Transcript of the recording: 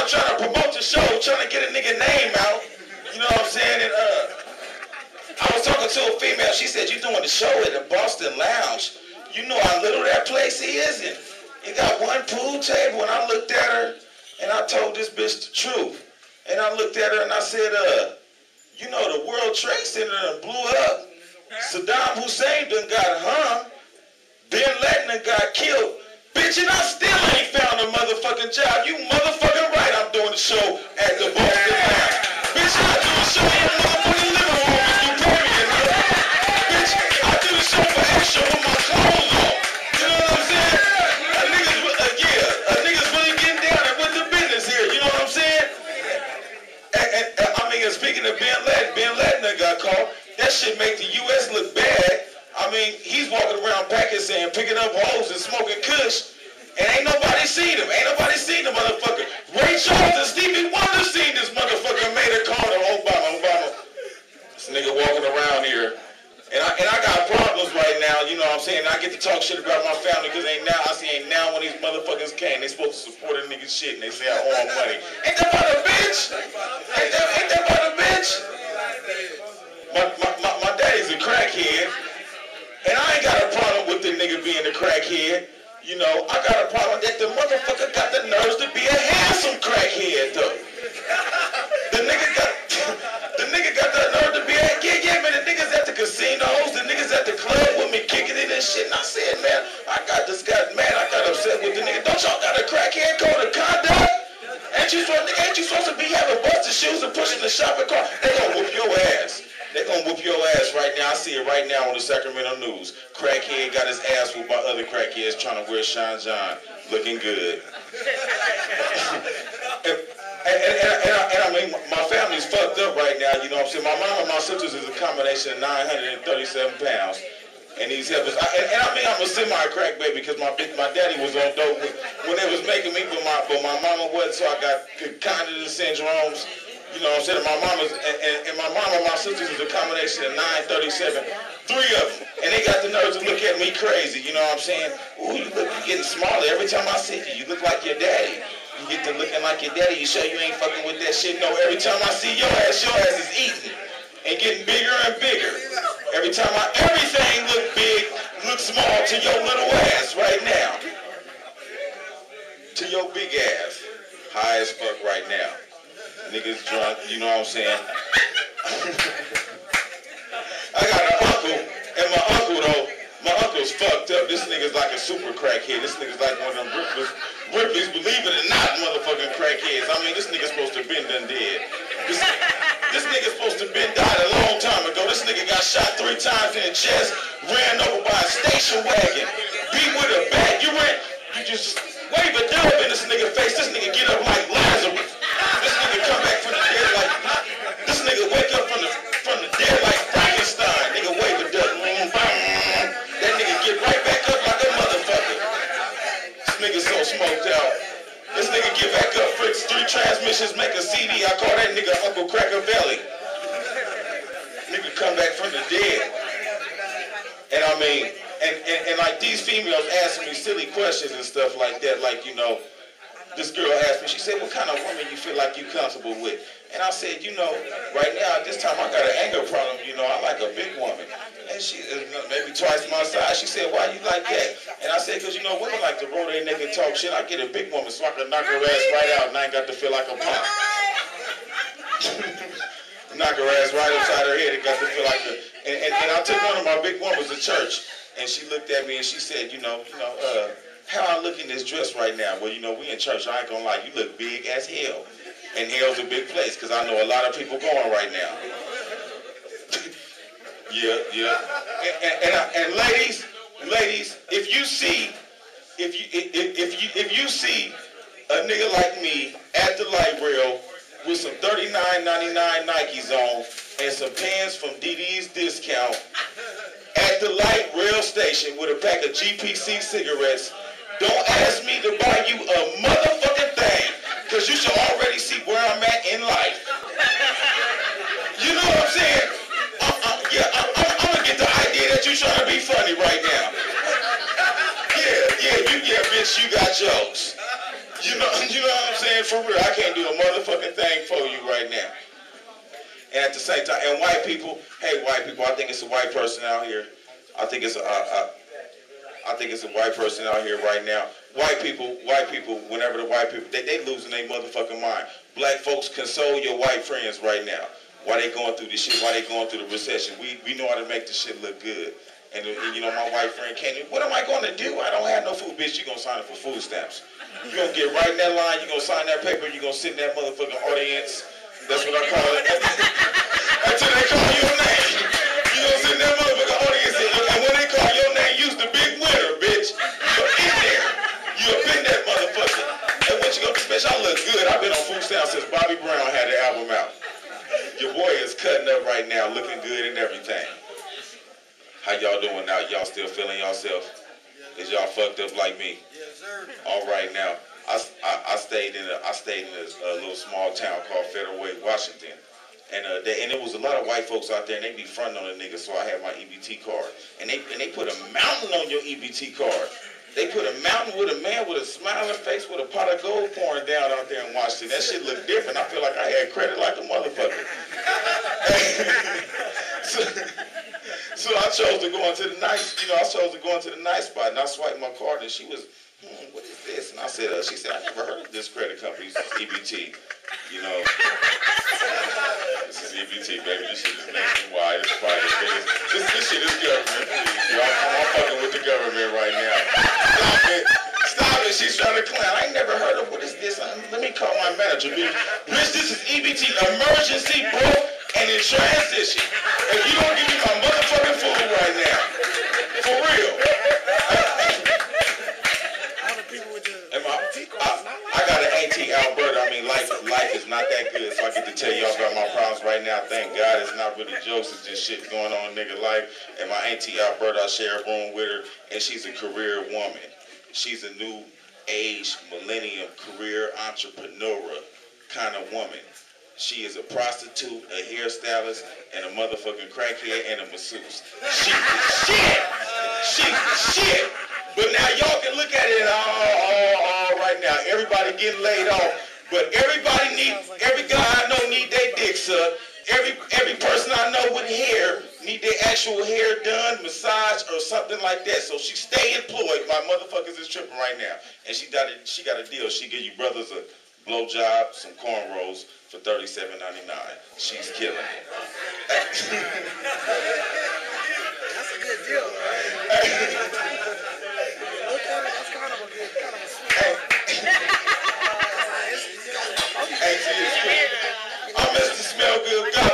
I'm trying to promote the show, trying to get a nigga name out. You know what I'm saying? And I was talking to a female. She said, you doing the show at the Boston Lounge. You know how little that place is? And it got one pool table. And I looked at her, and I told this bitch the truth. And I looked at her, and I said, you know the World Trade Center done blew up. Saddam Hussein done got hung. Bin Laden done got killed. Bitch, and I still ain't found a motherfucking job. You motherfucking right, I'm doing the show at the Boston Lounge. Bitch, I do the show in the motherfucking living room if you pay me enough. Bitch, I do the show for extra with my clothes on. You know what I'm saying? A nigga's really getting down and with the business here. You know what I'm saying? And I mean, speaking of Bin Laden that got caught, that shit make the U.S. look bad. I mean, he's walking around Pakistan picking up hoes and smoking kush, and ain't nobody seen him. Ain't nobody seen the motherfucker. Ray Charles and Stevie Wonder seen this motherfucker, made a call to Obama. This nigga walking around here. And I got problems right now, you know what I'm saying? I get to talk shit about my family because ain't now when these motherfuckers came, they supposed to support a nigga shit and they say I owe them money. Ain't that about a bitch? Ain't that about a bitch? My daddy's a crackhead. And I ain't got a problem with the nigga being a crackhead. You know, I got a problem that the motherfucker got the nerves to be a handsome crackhead, though. The nigga got the nerve to be a, yeah, man, the niggas at the casinos, the niggas at the club with me kicking it and shit. And I said, man, I got upset with the nigga. Don't y'all got a crackhead code of conduct? Ain't you supposed to be having busted shoes and pushing the shopping cart? They gonna whoop your ass. They gonna whoop your ass right now. I see it right now on the Sacramento News. Crackhead got his ass whooped by other crackheads trying to wear Sean John, looking good. and I mean, my family's fucked up right now. You know what I'm saying? My mom and my sisters is a combination of 937 pounds. And these heifers, and I mean, I'm a semi-crack baby because my daddy was on dope when they was making me, but my mama wasn't, so I got cognitive syndromes. You know what I'm saying? My mama's and my mom and my sisters is a combination of 937, 3 of them, and they got the nerves to look at me crazy. You know what I'm saying? Ooh, you getting smaller every time I see you. You look like your daddy. You get to looking like your daddy. You sure you ain't fucking with that shit? No. Every time I see your ass is eating and getting bigger and bigger. Every time everything look big, look small to your little ass right now. To your big ass. High as fuck right now. Niggas drunk, you know what I'm saying? I got an uncle, and my uncle's fucked up. This nigga's like a super crackhead. This nigga's like one of them Ripley's, believe it or not, motherfucking crackheads. I mean, this nigga's supposed to have been done dead. This nigga's supposed to have been died a long time ago. This nigga got shot 3 times in the chest, ran over by a station wagon, beat with a bat. You just wave a dub in this nigga face. This nigga get up like Lazarus. This nigga come back from the dead like, this nigga wake up from the dead like Frankenstein. Nigga wave a dub, that nigga get right back up like a motherfucker. This nigga so smoked out. This nigga get back up, fix 3 transmissions, make a CD. I call that nigga Uncle Crackavelli. Nigga come back from the dead. And I mean, and like these females asking me silly questions and stuff like that, like, you know, this girl asked me, she said, what kind of woman you feel like you comfortable with? And I said, you know, right now, at this time, I got an anger problem, you know, I like a big woman. And she, maybe twice my size, she said, why you like that? And I said, because, you know, women like to roll their neck and talk shit. I get a big woman so I can knock her ass right out and I ain't got to feel like a punk. Knock her ass right upside her head and got to feel like a, and I took one of my big women to church, and she looked at me and she said, you know, how I look in this dress right now? Well, you know, we in church, I ain't gonna lie, you look big as hell. And hell's a big place, because I know a lot of people going right now. Yeah. And ladies, if you see a nigga like me at the light rail with some $39.99 Nikes on and some pants from DD's Discount at the light rail station with a pack of GPC cigarettes, don't ask me to buy you a motherfucking thing, because you should already see where I'm at in life. You know what I'm saying? I'm gonna get the idea that you trying to be funny right now. Yeah, bitch, you got jokes. You know what I'm saying? for real, I can't do a motherfucking thing for you right now. And at the same time, and white people, hey, white people, I think it's a white person out here. I think it's a white person out here right now. White people, whenever the white people, they losing their motherfucking mind. Black folks, console your white friends right now. Why they going through this shit, why they going through the recession. We know how to make this shit look good. And you know, my white friend came in, what am I going to do? I don't have no food. Bitch, you going to sign up for food stamps. You going to get right in that line, you going to sign that paper, you going to sit in that motherfucking audience. That's what I call it. Until they call your name. You going to sit in that motherfucking audience, and when they call your name, use the big winner, bitch. You're in there. You up in that motherfucker. And what you going to do, bitch, I look good. I've been on food stamps since Bobby Brown had the album out. Your boy is cutting up right now, looking good and everything. How y'all doing now? Y'all still feeling yourself? Is y'all fucked up like me? Yes, sir. All right now. I stayed in a little small town called Federal Way, Washington, and it was a lot of white folks out there, and they be fronting on the niggas. So I had my EBT card, and they put a mountain on your EBT card. They put a mountain with a man with a smiling face with a pot of gold pouring down out there in Washington. That shit looked different. I feel like I had credit like a motherfucker. So I chose to go into the nice, I chose to go into the nice spot, and I swiped my card, and she was, what is this? And I said, she said, I never heard of this credit company, EBT. You know, this is EBT, baby. This shit is nationwide. It's private. This shit is government. I'm fucking with the government right now. Stop it. Stop it. She's trying to clown. I ain't never heard of what is this. Let me call my manager, bitch. Bitch, this is EBT, emergency, bro, and in transition. If you don't give me my motherfucking food right now, for real. I got an Auntie Alberta. I mean, life is not that good, so I get to tell y'all about my problems right now. Thank God it's not really jokes. It's just shit going on in nigga life. And my Auntie Alberta, I share a room with her, and she's a career woman. She's a new age, millennium, career entrepreneur kind of woman. She is a prostitute, a hairstylist, and a motherfucking crackhead, and a masseuse. She's the shit! She's the shit! But now y'all can look at it all right now. Everybody getting laid off. But every guy I know need their dick sucked. Every person I know with hair need their actual hair done, massage, or something like that. So she stay employed. My motherfuckers is tripping right now. And she got a deal. She give you brothers a blowjob, some cornrows for $37.99. She's killing it. That's a good deal, man. That's kind of a sweet. Hey, see, it's cool. I miss the smell good.